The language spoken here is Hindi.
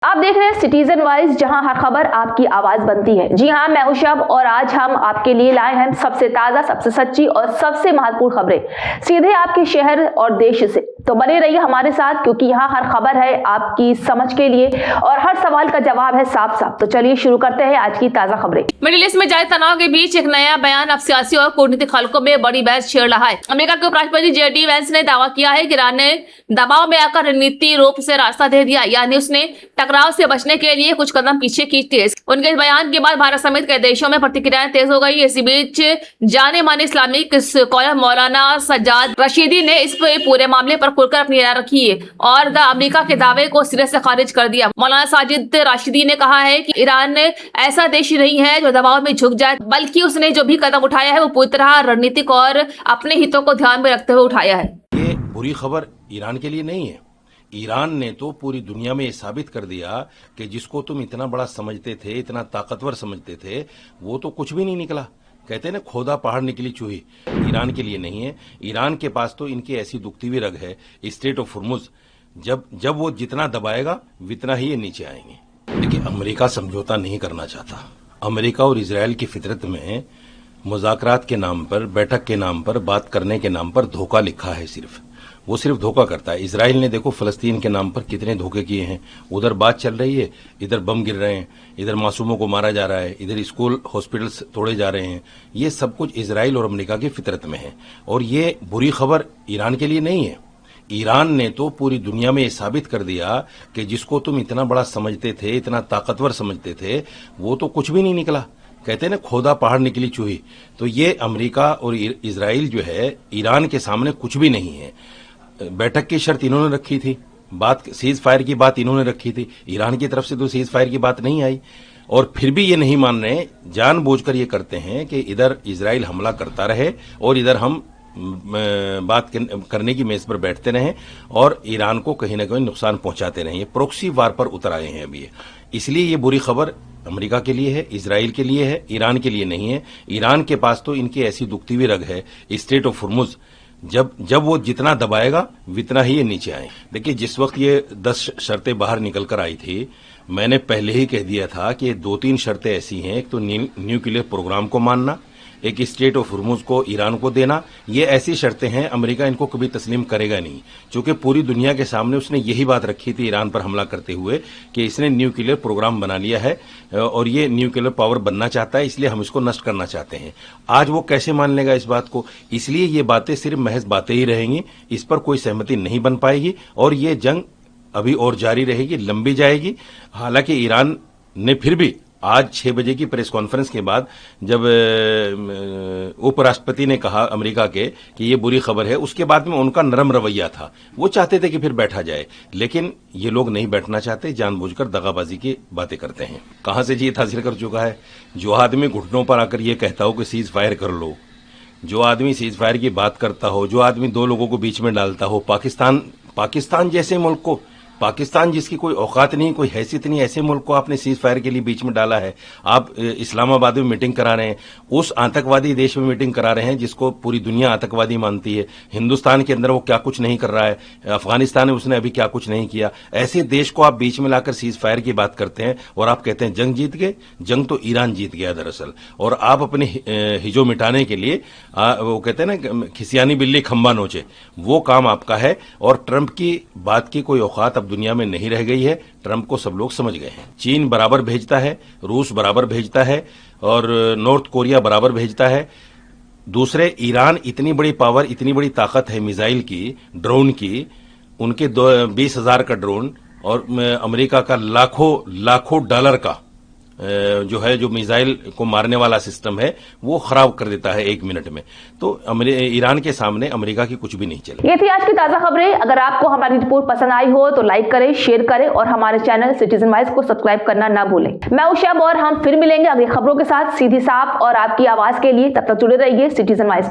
आप देख रहे हैं सिटीजन वाइज, जहां हर खबर आपकी आवाज बनती है। जी हां, मैं उशब और आज हम आपके लिए लाए हैं सबसे ताजा, सबसे सच्ची और सबसे महत्वपूर्ण खबरें सीधे आपके शहर और देश से। तो बने रहिए हमारे साथ, क्योंकि यहाँ हर खबर है आपकी समझ के लिए और हर सवाल का जवाब है साफ साफ। तो चलिए शुरू करते हैं आज की ताजा खबरें। मिडिल ईस्ट में जारी तनाव के बीच एक नया बयान अब सियासी और कूटनीतिक हलकों में बड़ी बहस छेड़ रहा है। अमेरिका के उपराष्ट्रपति JD वैंस ने दावा किया है कि ईरान ने दबाव में आकर रणनीतिक रूप से रास्ता दे दिया, यानी उसने टकराव से बचने के लिए कुछ कदम पीछे खींच लिए। उनके इस बयान के बाद भारत समेत कई देशों में प्रतिक्रियाएं तेज हो गई। इसी बीच जाने माने इस्लामिक स्कॉलर मौलाना सज्जाद रशीदी ने इस पूरे मामले पर खुलकर अपनी राय रखी है और अमेरिका के दावे को सिरे से खारिज कर दिया। मौलाना साजिद राशिदी ने कहा है कि ईरान ऐसा देश नहीं है जो दबाव में झुक जाए, बल्कि उसने जो भी कदम उठाया है वो पूरी तरह रणनीतिक और अपने हितों को ध्यान में रखते हुए उठाया है। ये बुरी खबर ईरान के लिए नहीं है। ईरान ने तो पूरी दुनिया में ये साबित कर दिया कि जिसको तुम इतना बड़ा समझते थे, इतना ताकतवर समझते थे, वो तो कुछ भी नहीं निकला। कहते हैं ना, खोदा पहाड़ निकली चूही। ईरान के लिए नहीं है। ईरान के पास तो इनकी ऐसी दुखती हुई रग है, स्ट्रेट ऑफ हुर्मुज, जब वो जितना दबाएगा उतना ही ये नीचे आएंगे। देखिए, अमेरिका समझौता नहीं करना चाहता। अमेरिका और इजराइल की फितरत में मुज़ाकरात के नाम पर, बैठक के नाम पर, बात करने के नाम पर धोखा लिखा है। वो सिर्फ धोखा करता है। इजराइल ने देखो फलस्तीन के नाम पर कितने धोखे किए हैं। उधर बात चल रही है, इधर बम गिर रहे हैं, इधर मासूमों को मारा जा रहा है, इधर स्कूल हॉस्पिटल्स तोड़े जा रहे हैं। ये सब कुछ इजराइल और अमेरिका की फितरत में है। और ये बुरी खबर ईरान के लिए नहीं है। ईरान ने तो पूरी दुनिया में ये साबित कर दिया कि जिसको तुम इतना बड़ा समझते थे, इतना ताकतवर समझते थे, वो तो कुछ भी नहीं निकला। कहते हैं ना, खोदा पहाड़ निकली चूही। तो ये अमेरिका और इजराइल जो है, ईरान के सामने कुछ भी नहीं है। बैठक की शर्त इन्होंने रखी थी, बात सीज फायर की बात इन्होंने रखी थी। ईरान की तरफ से तो सीज फायर की बात नहीं आई, और फिर भी ये नहीं मान रहे। जानबूझकर ये करते हैं कि इधर इजराइल हमला करता रहे और इधर हम बात करने की मेज पर बैठते रहें और ईरान को कहीं ना कहीं नुकसान पहुंचाते रहें। ये प्रोक्सी वार पर उतर आए हैं अभी। इसलिए ये बुरी खबर अमेरिका के लिए है, इजराइल के लिए है, ईरान के लिए नहीं है। ईरान के पास तो इनकी ऐसी दुखती हुई रग है, स्ट्रेट ऑफ हुर्मुज, जब वो जितना दबाएगा उतना ही ये नीचे आए। देखिए, जिस वक्त ये 10 शर्तें बाहर निकल कर आई थी, मैंने पहले ही कह दिया था कि 2-3 शर्तें ऐसी हैं। एक तो न्यूक्लियर प्रोग्राम को मानना, एक स्टेट ऑफ हुर्मुज को ईरान को देना। ये ऐसी शर्तें हैं, अमेरिका इनको कभी तस्लीम करेगा नहीं, क्योंकि पूरी दुनिया के सामने उसने यही बात रखी थी ईरान पर हमला करते हुए कि इसने न्यूक्लियर प्रोग्राम बना लिया है और ये न्यूक्लियर पावर बनना चाहता है, इसलिए हम इसको नष्ट करना चाहते हैं। आज वो कैसे मान लेगा इस बात को? इसलिए ये बातें सिर्फ महज बातें ही रहेंगी, इस पर कोई सहमति नहीं बन पाएगी और ये जंग अभी और जारी रहेगी, लंबी जाएगी। हालांकि ईरान ने फिर भी आज 6 बजे की प्रेस कॉन्फ्रेंस के बाद, जब उपराष्ट्रपति ने कहा अमेरिका के कि ये बुरी खबर है, उसके बाद में उनका नरम रवैया था। वो चाहते थे कि फिर बैठा जाए, लेकिन ये लोग नहीं बैठना चाहते, जानबूझकर दगाबाजी की बातें करते हैं। कहां से जीत हासिल कर चुका है? जो आदमी घुटनों पर आकर ये कहता हो कि सीज फायर कर लो, जो आदमी सीज फायर की बात करता हो, जो आदमी 2 लोगों को बीच में डालता हो, पाकिस्तान जैसे मुल्क को, पाकिस्तान जिसकी कोई औकात नहीं, कोई हैसियत नहीं, ऐसे मुल्क को आपने सीज फायर के लिए बीच में डाला है। आप इस्लामाबाद में मीटिंग करा रहे हैं, उस आतंकवादी देश में मीटिंग करा रहे हैं जिसको पूरी दुनिया आतंकवादी मानती है। हिंदुस्तान के अंदर वो क्या कुछ नहीं कर रहा है, अफगानिस्तान में उसने अभी क्या कुछ नहीं किया। ऐसे देश को आप बीच में लाकर सीज फायर की बात करते हैं और आप कहते हैं जंग जीत गए। जंग तो ईरान जीत गया दरअसल, और आप अपने हिजो मिटाने के लिए वो कहते हैं ना, खिसियानी बिल्ली खंबा नोचे, वो काम आपका है। और ट्रंप की बात की कोई औकात अब दुनिया में नहीं रह गई है। ट्रंप को सब लोग समझ गए हैं। चीन बराबर भेजता है, रूस बराबर भेजता है और नॉर्थ कोरिया बराबर भेजता है। दूसरे, ईरान इतनी बड़ी पावर, इतनी बड़ी ताकत है मिसाइल की, ड्रोन की, उनके 20,000 का ड्रोन और अमेरिका का लाखों डॉलर का जो मिसाइल को मारने वाला सिस्टम है, वो खराब कर देता है 1 मिनट में। तो ईरान के सामने अमेरिका की कुछ भी नहीं चले। ये थी आज की ताजा खबरें। अगर आपको हमारी रिपोर्ट पसंद आई हो तो लाइक करें, शेयर करें और हमारे चैनल सिटीजन वाइज को सब्सक्राइब करना ना भूलें। मैं उशब और हम फिर मिलेंगे अगली खबरों के साथ, सीधी, साफ और आपकी आवाज के लिए। तब तक जुड़े रहिए सिटीजन वाइज।